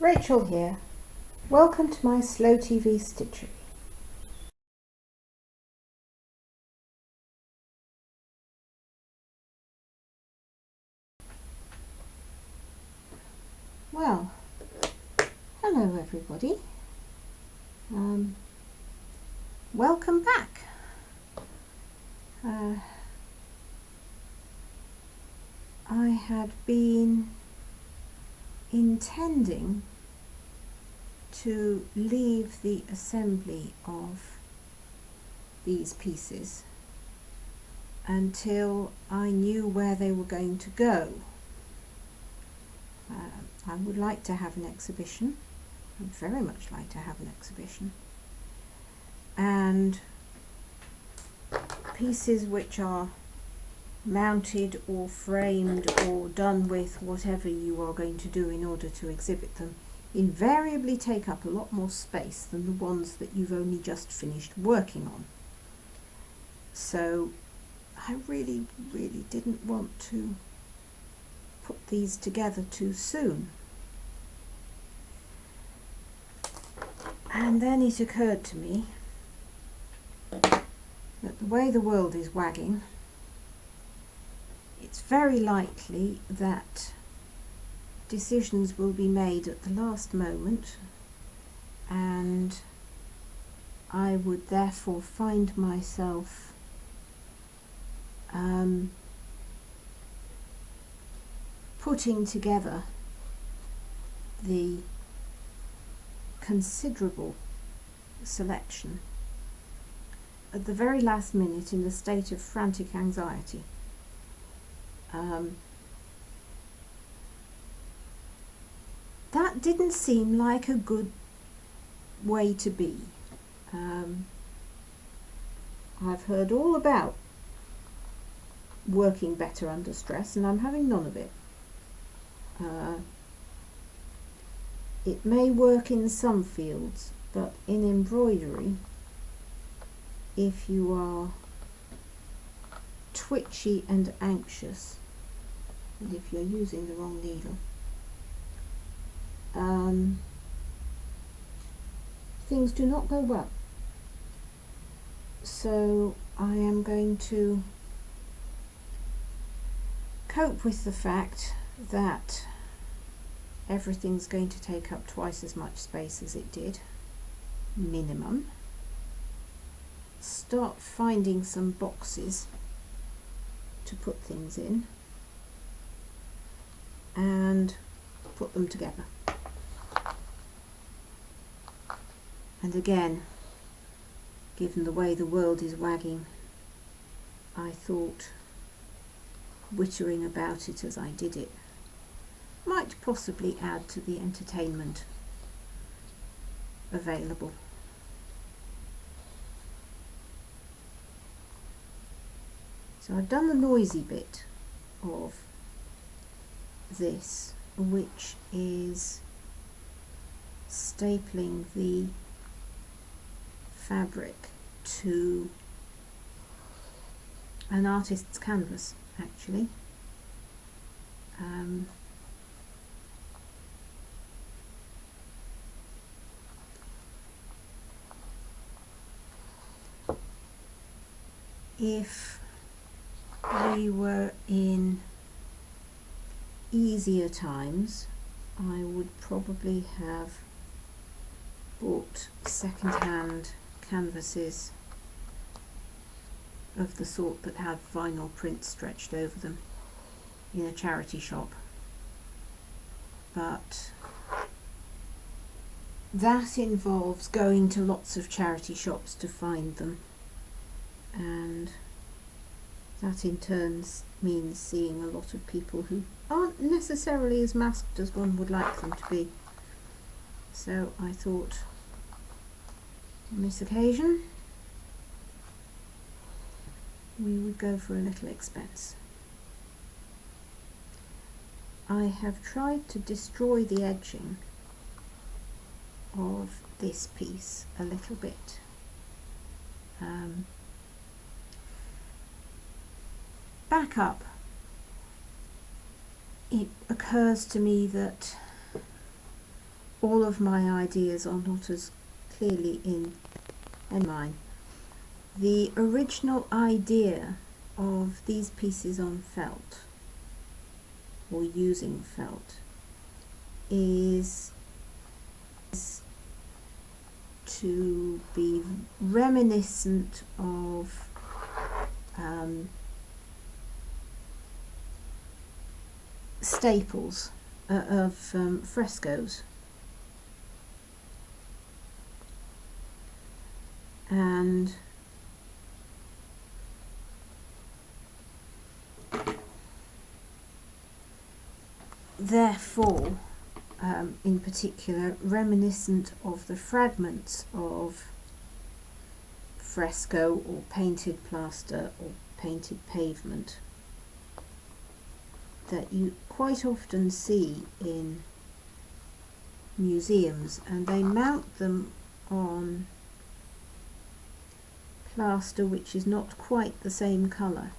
Rachel here. Welcome to my Slow TV Stitchery. Well, hello everybody. Welcome back. I had been intending to leave the assembly of these pieces until I knew where they were going to go. I would like to have an exhibition. I'd very much like to have an exhibition. And pieces which are mounted or framed or done with whatever you are going to do in order to exhibit them invariably take up a lot more space than the ones that you've only just finished working on. So I really didn't want to put these together too soon. And then it occurred to me that the way the world is wagging, it's very likely that decisions will be made at the last moment, and I would therefore find myself putting together the considerable selection at the very last minute in a state of frantic anxiety. That didn't seem like a good way to be. I've heard all about working better under stress, and I'm having none of it. It may work in some fields, but in embroidery, if you are twitchy and anxious, and if you're using the wrong needle, things do not go well. So I am going to cope with the fact that everything's going to take up twice as much space as it did, minimum. Start finding some boxes to put things in and put them together. And again, given the way the world is wagging, I thought wittering about it as I did it might possibly add to the entertainment available. So I've done the noisy bit of this, which is stapling the fabric to an artist's canvas, actually. If we were in easier times, I would probably have bought second-hand canvases of the sort that had vinyl print stretched over them in a charity shop, but that involves going to lots of charity shops to find them, and that in turn means seeing a lot of people who aren't necessarily as masked as one would like them to be. So I thought, on this occasion, we would go for a little expense. I have tried to destroy the edging of this piece a little bit. Back up, it occurs to me that all of my ideas are not as clearly in mine. The original idea of these pieces on felt, or using felt, is to be reminiscent of staples of frescoes, and therefore in particular reminiscent of the fragments of fresco or painted plaster or painted pavement that you quite often see in museums, and they mount them on plaster which is not quite the same colour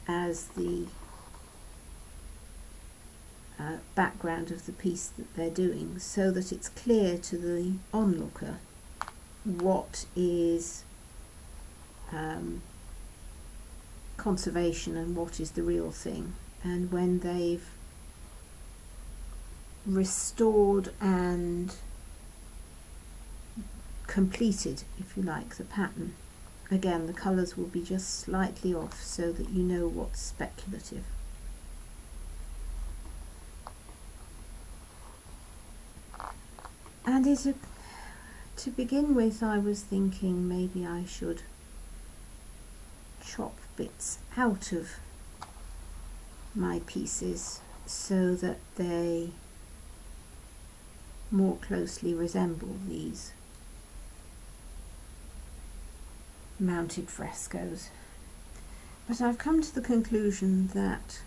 as the background of the piece that they're doing, so that it's clear to the onlooker what is conservation and what is the real thing. And when they've restored and completed, if you like, the pattern, again the colours will be just slightly off so that you know what's speculative. And to begin with, I was thinking maybe I should chop bits out of my pieces so that they more closely resemble these mounted frescoes. But I've come to the conclusion that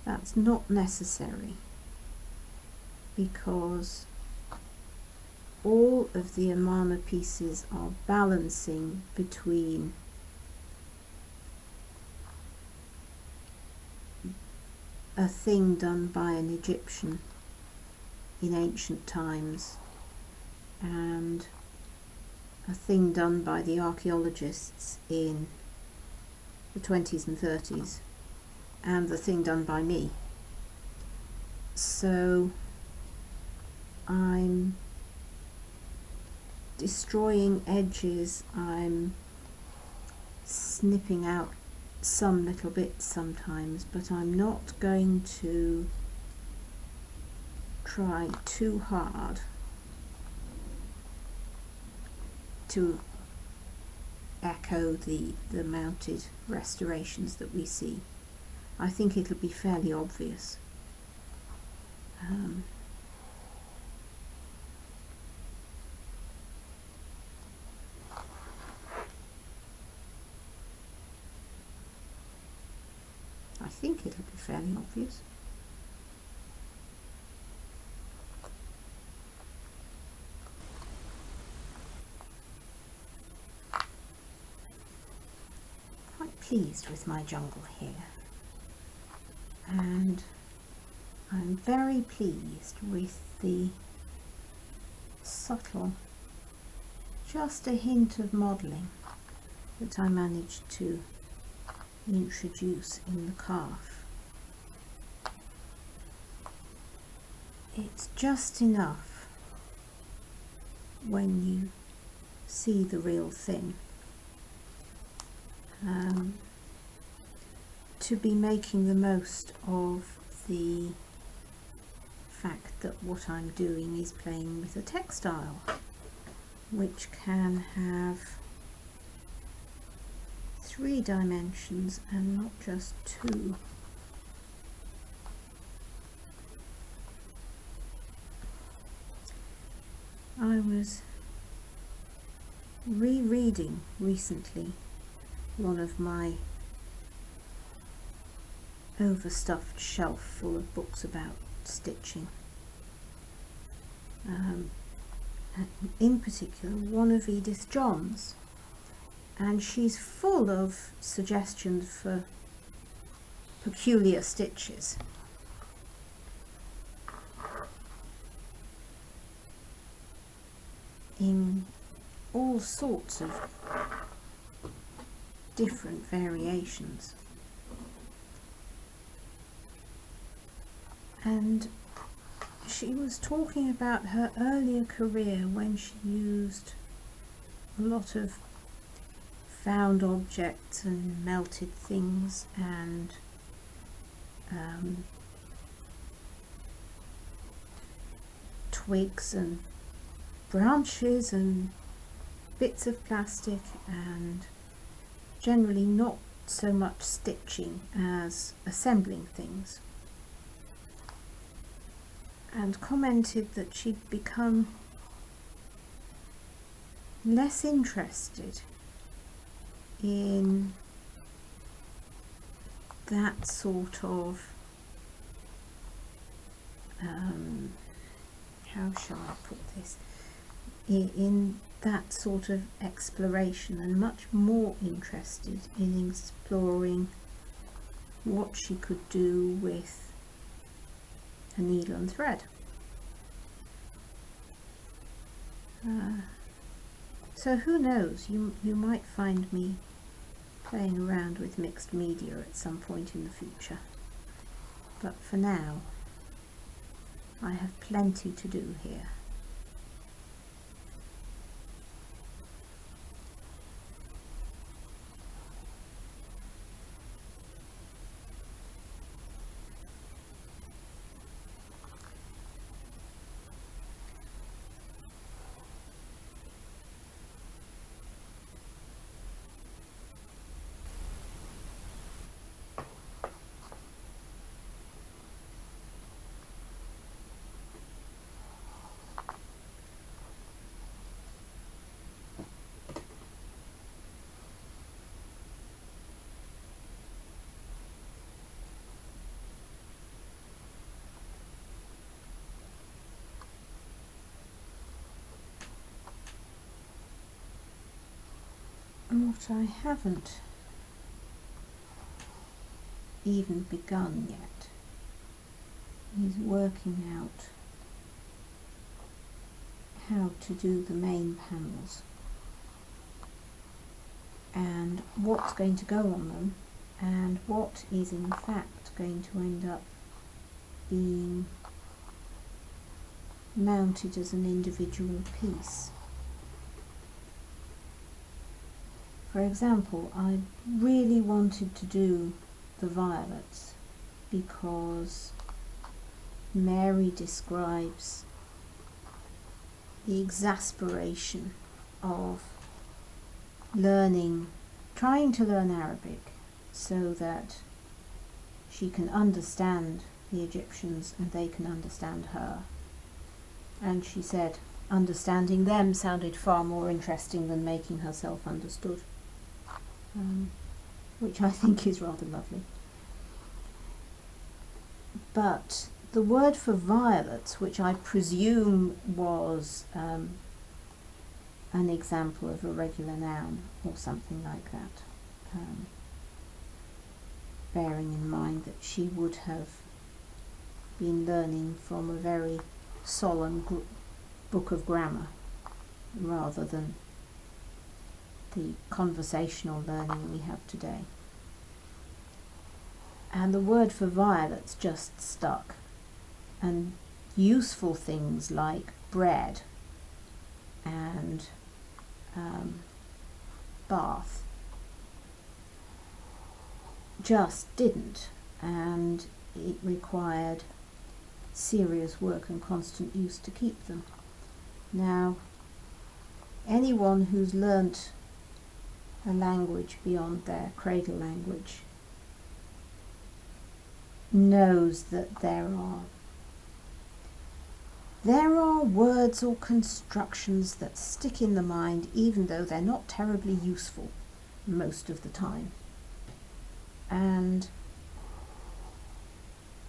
that's not necessary, because all of the Amana pieces are balancing between a thing done by an Egyptian in ancient times and a thing done by the archaeologists in the 20s and 30s and the thing done by me. So I'm destroying edges, I'm snipping out some little bits sometimes, but I'm not going to try too hard to echo the mounted restorations that we see. I think it'll be fairly obvious. I think it'll be fairly obvious. Quite pleased with my jungle here, and I'm very pleased with the subtle, just a hint of modelling that I managed to introduce in the calf. It's just enough when you see the real thing to be making the most of the fact that what I'm doing is playing with a textile, which can have 3 dimensions and not just 2. I was rereading recently one of my overstuffed shelf full of books about stitching. In particular, one of Edith John's, and she's full of suggestions for peculiar stitches. in all sorts of different variations. And she was talking about her earlier career when she used a lot of found objects and melted things and twigs and branches and bits of plastic, and generally not so much stitching as assembling things, and commented that she'd become less interested in that sort of how shall I put this, in that sort of exploration, and much more interested in exploring what she could do with a needle and thread. So who knows, you might find me playing around with mixed media at some point in the future, but for now I have plenty to do here. What I haven't even begun yet is working out how to do the main panels and what's going to go on them and what is in fact going to end up being mounted as an individual piece. For example, I really wanted to do the violets because Mary describes the exasperation of trying to learn Arabic so that she can understand the Egyptians and they can understand her. And she said understanding them sounded far more interesting than making herself understood. Which I think is rather lovely. But the word for violets, which I presume was an example of a regular noun or something like that, bearing in mind that she would have been learning from a very solemn book of grammar rather than the conversational learning we have today. And the word for violets just stuck, and useful things like bread and bath just didn't, and it required serious work and constant use to keep them. Now, anyone who's learnt a language beyond their cradle language knows that there are words or constructions that stick in the mind even though they're not terribly useful most of the time. And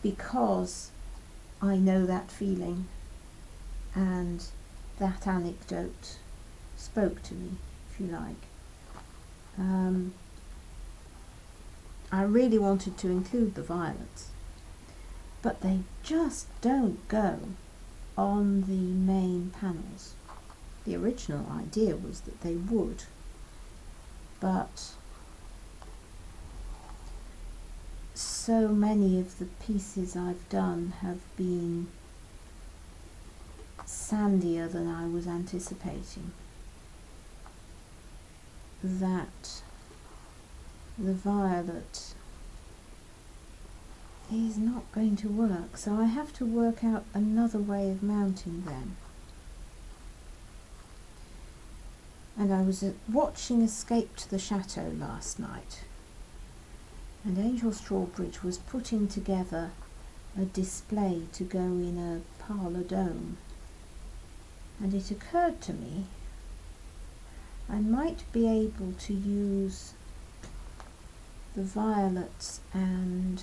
because I know that feeling and that anecdote spoke to me, if you like, I really wanted to include the violets, but they just don't go on the main panels. The original idea was that they would, but so many of the pieces I've done have been sandier than I was anticipating, that the violet is not going to work, so I have to work out another way of mounting them. And I was watching Escape to the Chateau last night, and Angel Strawbridge was putting together a display to go in a parlour dome, and it occurred to me I might be able to use the violets and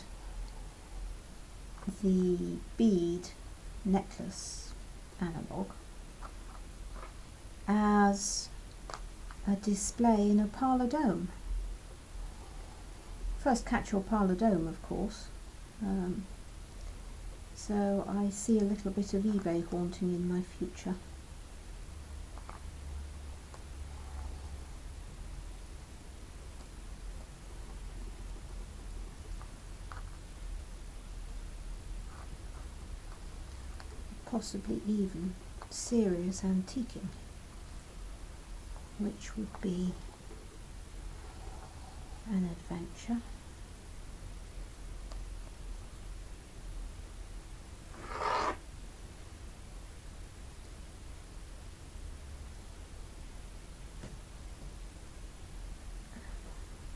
the bead necklace analogue as a display in a parlour dome. First catch your parlour dome, of course. So I see a little bit of eBay haunting in my future. Possibly even serious antiquing, which would be an adventure.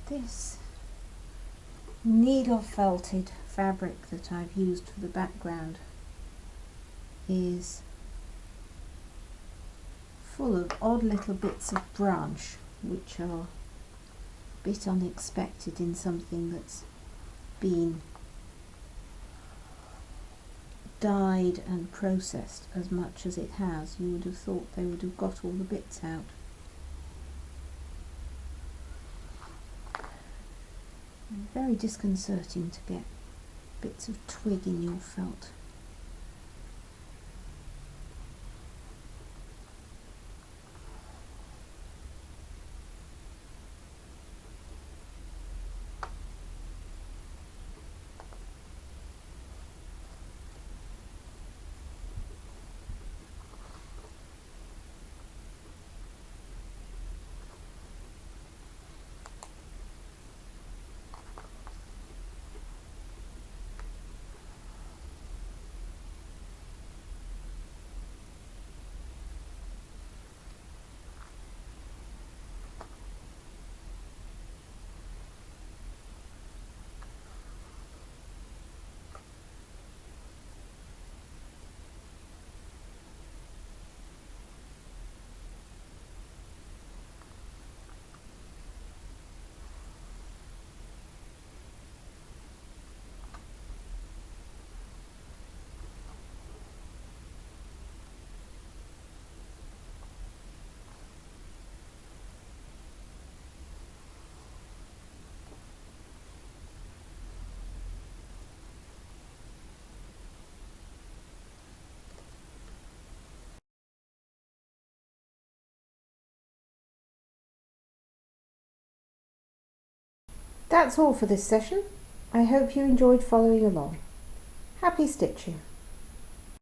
This needle felted fabric that I've used for the background is full of odd little bits of branch, which are a bit unexpected in something that's been dyed and processed as much as it has. You would have thought they would have got all the bits out. Very disconcerting to get bits of twig in your felt. That's all for this session. I hope you enjoyed following along. Happy stitching!